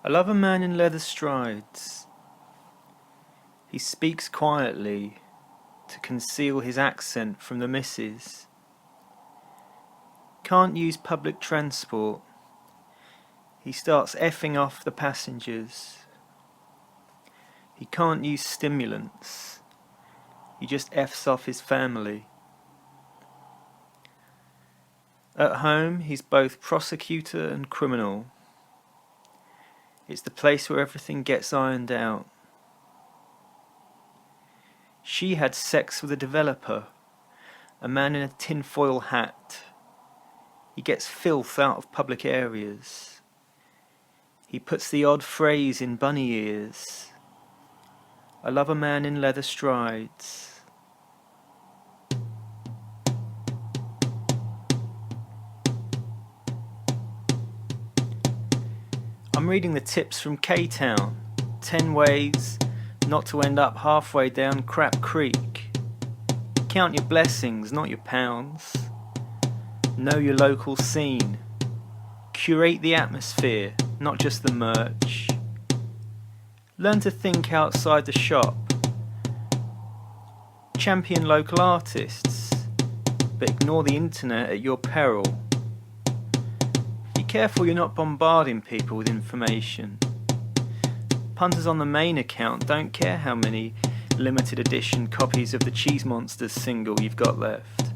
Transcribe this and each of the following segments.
I love a man in leather strides. He speaks quietly to conceal his accent from the missus. Can't use public transport. He starts effing off the passengers. He can't use stimulants. He just F's off his family. At home, he's both prosecutor and criminal. It's the place where everything gets ironed out. She had sex with a developer, a man in a tinfoil hat. He gets filth out of public areas. He puts the odd phrase in bunny ears. I love a man in leather strides. I'm reading the tips from K-Town. 10 ways not to end up halfway down Crap Creek. Count your blessings, not your pounds. Know your local scene. Curate the atmosphere, not just the merch. Learn to think outside the shop. Champion local artists, but ignore the internet at your peril. Be careful you're not bombarding people with information. Punters on the main account don't care how many limited edition copies of the Cheese Monsters single you've got left.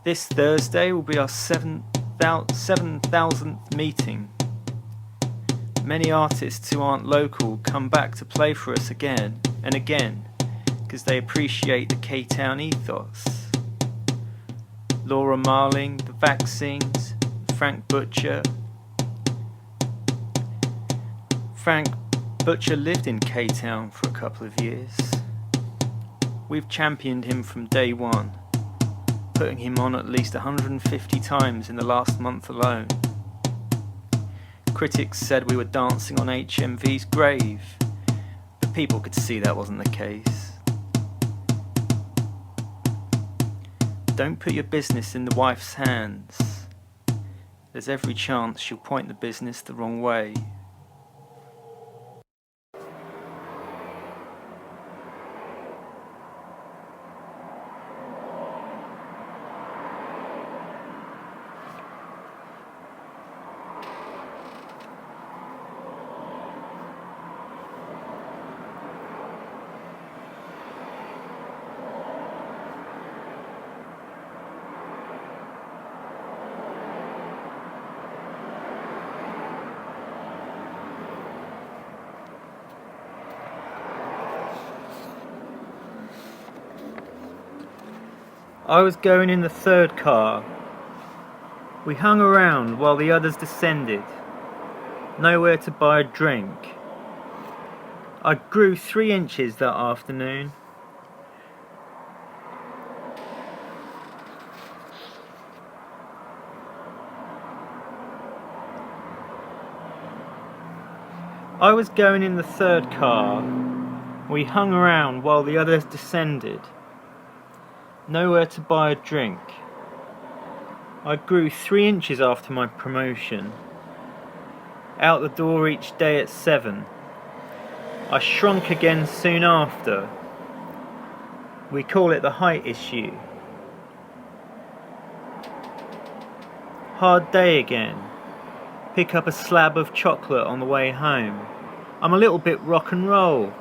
This Thursday will be our 7,000th meeting. Many artists who aren't local come back to play for us again and again because they appreciate the K-Town ethos. Laura Marling, The Vaccines, Frank Butcher. Frank Butcher lived in K-Town for a couple of years. We've championed him from day one, putting him on at least 150 times in the last month alone. Critics said we were dancing on HMV's grave, but people could see that wasn't the case. Don't put your business in the wife's hands. There's every chance she'll point the business the wrong way. I was going in the third car. We hung around while the others descended. Nowhere to buy a drink. I grew 3 inches that afternoon. I was going in the third car. We hung around while the others descended. Nowhere to buy a drink. I grew 3 inches after my promotion. Out the door each day at 7. I shrunk again soon after. We call it the height issue. Hard day again. Pick up a slab of chocolate on the way home. I'm a little bit rock and roll.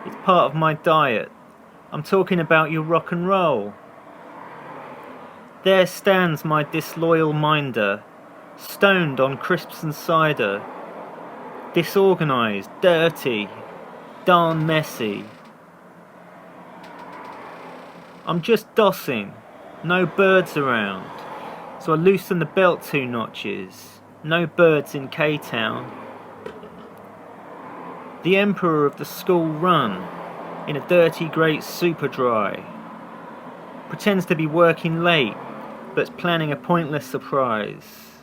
It's part of my diet. I'm talking about your rock and roll. There stands my disloyal minder, stoned on crisps and cider. Disorganised, dirty, darn messy. I'm just dossing, no birds around, so I loosen the belt 2 notches. No birds in K-Town. The emperor of the school run, in a dirty great Superdry. Pretends to be working late, but's planning a pointless surprise.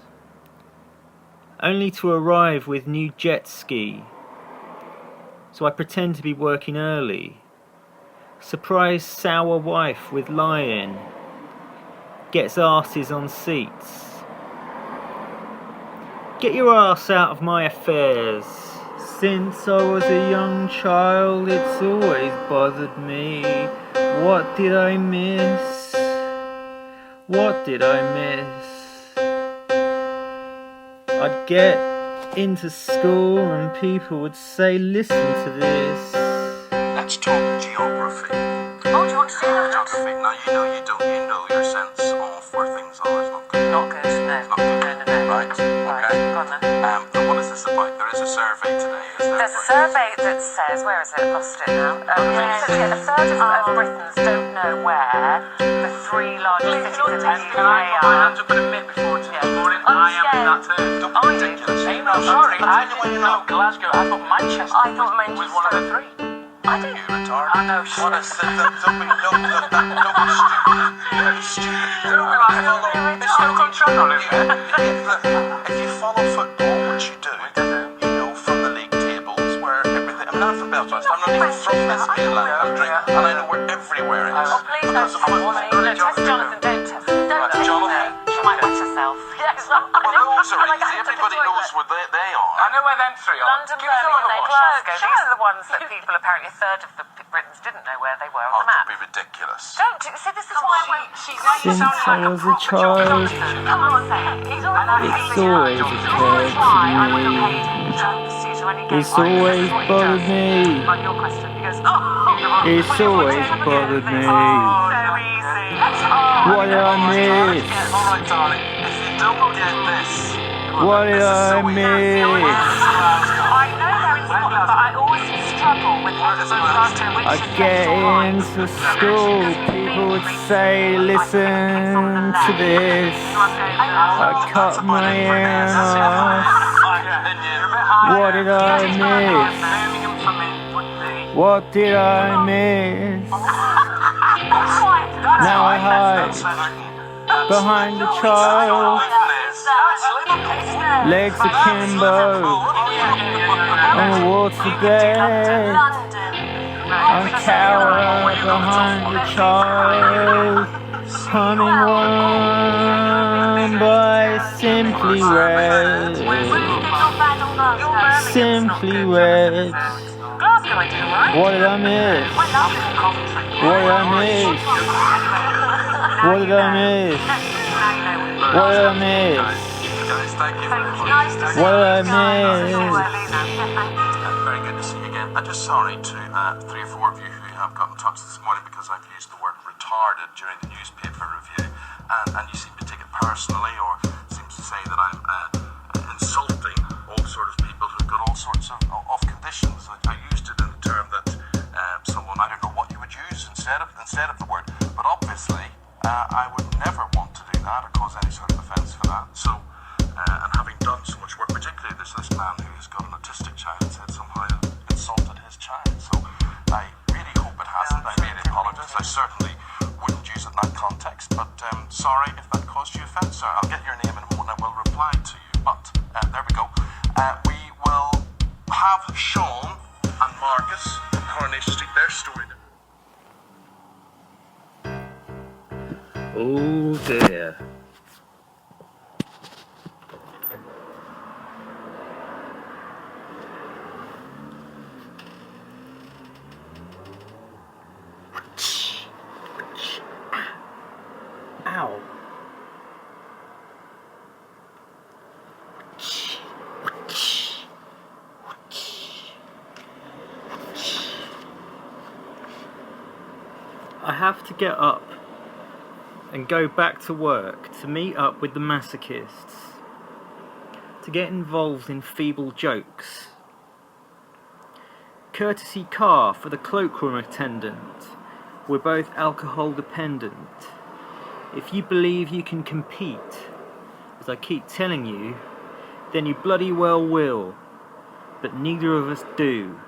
Only to arrive with new jet ski. So I pretend to be working early. Surprise sour wife with lie-in. Gets arses on seats. Get your ass out of my affairs. Since I was a young child, it's always bothered me. What did I miss? What did I miss? I'd get into school and people would say, listen to this. Let's talk geography. Oh, do you want to do that? Geography. Now you know your sense of where things are is not good. Not good, no. It's not good. No. Right? Okay. Go on then. And what is this about? There is a survey today, is there? There's a survey that says, where is it? Lost it now. It says here, a third of Britons don't know where the three largest cities in the UK are. hands up in a minute before it's morning? I am in that too. Don't be ridiculous. I'm sorry. How do you know Glasgow? I thought Manchester was one of the three. I do. You retard. I know. What is it? Don't be stupid. You're stupid. Don't be like, there's no control on it. If you follow football, which you do, you know from the league tables where everything. I'm not from Belfast. I'm not even from this mainland country, and I know where everywhere is. Oh, please don't test me. Test Jonathan, don't test me. Don't test Jonathan. She might wet herself. Yes. Well, those are easy. Everybody knows where they are. I know where them three are. London, Birmingham and Glasgow. These are the ones that people, apparently a third of the Britons didn't know where they were on the map. Don't be ridiculous. Don't do, see, this is why I went. Since I was a child, Come on, say it. He's always it's always occurred to me. It's always bothered me. On your question, he goes, oh, It's always bothered me. so easy. What did I miss? Alright, darling. If you don't get this, What did I miss? I know they're important, but I always struggle with what the most I'd get into school, people would say, listen to this. I cut my ass. What did I miss? What did I miss? Now I hide behind the child, legs akimbo, on the waterbed. I cower behind the child, humming one by Simply Red. Simply Red. What did I miss? What did I miss? What did I miss? What did I miss? Thank you very much. What did I miss? Very good to see you again. I'm just sorry to 3 or 4 of you who have got in touch this morning because I've used the word retarded during the newspaper review, and you seem to take it personally, or seems to say that I'm insulting all sort of people who've got all sorts of conditions. I used it in the term that someone, I don't know what you would use instead of the word, but obviously I would never want to do that or cause any sort of offence for that. So, and having done so much work, particularly this man who has got an autistic child, said somehow I insulted his child. So I really hope it hasn't. I really apologise. I certainly wouldn't use it in that context, but sorry if that caused you offence, sir. I'll get your name in a moment and I will reply to you. But there we go. We will have Sean and Marcus in Coronation Street, their story. Oh dear. Ow. I have to get up and go back to work to meet up with the masochists, to get involved in feeble jokes. Courtesy car for the cloakroom attendant. We're both alcohol dependent. If you believe you can compete, as I keep telling you, then you bloody well will, but neither of us do.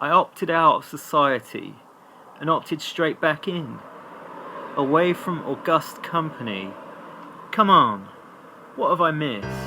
I opted out of society and opted straight back in, away from august company. Come on, what have I missed?